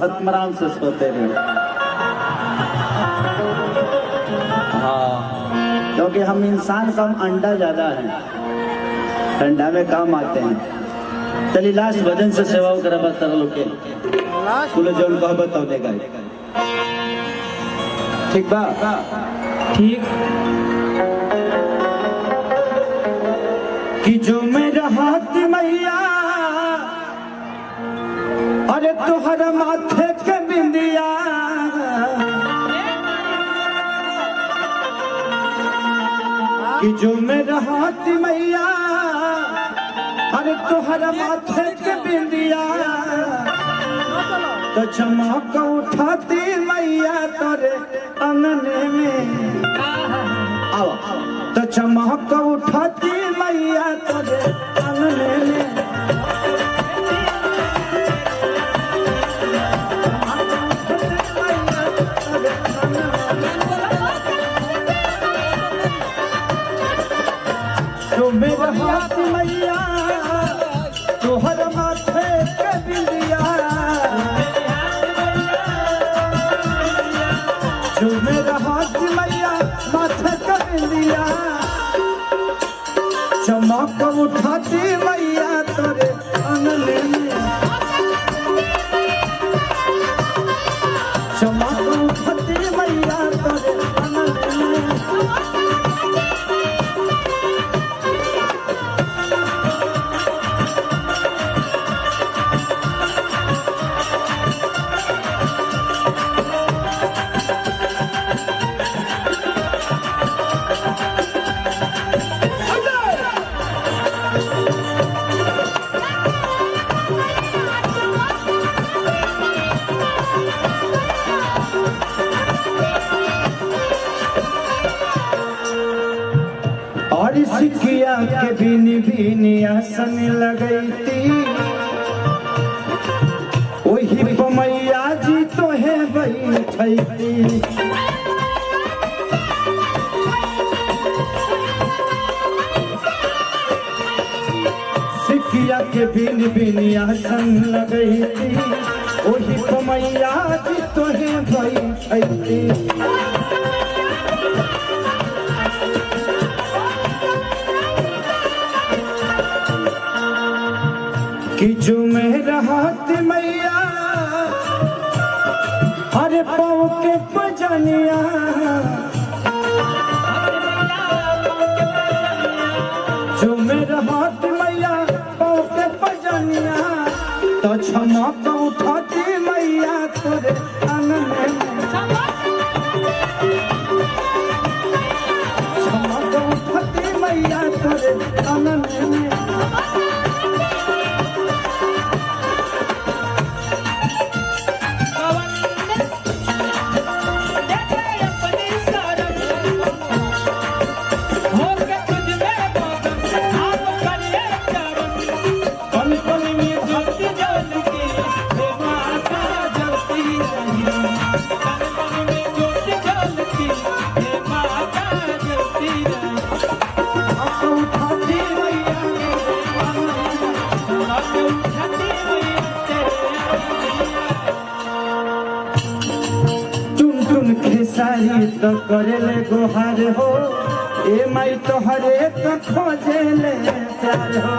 इत्मीनान से सोते रहे। हाँ, क्योंकि हम इंसान कम अंडा ज्यादा है, ठंडा में काम आते हैं। चलिए लास्ट भजन से सेवा करा बस तरह लोग के बोले जो उनको बताओ देगा। ठीक बा ठीक कि जो मेरा हाथ मैया अरे तुहरा माथे के बिंदिया कि जो मेरा हाथ मैया अरे तुहरा माथे के बिंदिया तो चमक उठाती मैया तोरे अंगने में आओ तो चमक उठाती मैया तोरे अंगने में तो मेरा हाथ मैया तोहर माथे के बिंदिया जो मेरा हाथ मैया माथे के बिंदिया चमक उठाती मैया तोरे अंगने में चमक उठाती मैया तोरे अंगने में सिकिया के बीनी बीनी आसन लगैती वही पमैया जी तो है बैठती सिकिया के बीनी बीनी आसन लगैती वही पमैया जी तो है बैठती कि जो मेरा हाथ मैया हरे पाँव के पजनिया जो मेरा हाथ मैया पाँव के पजनिया तो चमक उठाती मैया तोरे अंगने में चमक उठाती मैया तोरे अंगने में खेसारी तो करेले गोहार हो ए माई तो हरे तो खोजेले प्यार हो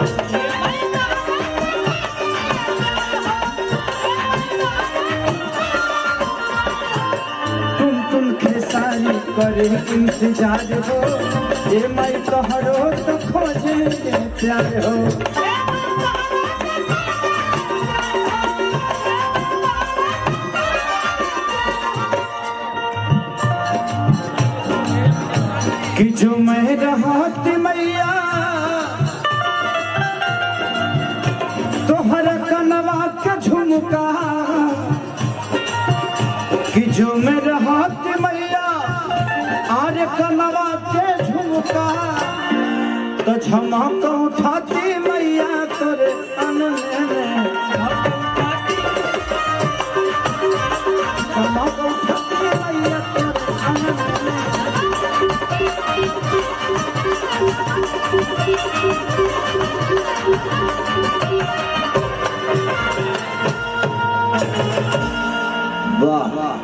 तुम खेसारी करे इंतजार हो ए माई तो हरो तो खोजेले प्यार हो कि जो मेरा हाथ मैया तोहरा कनवा के झुमका कि जो मेरा हाथ मैया आरे कनवा के झुमका तो झमक उठाती मैया तोरे अंगने में झमक उठाती मैया तोरे अंगने में वाह वाह।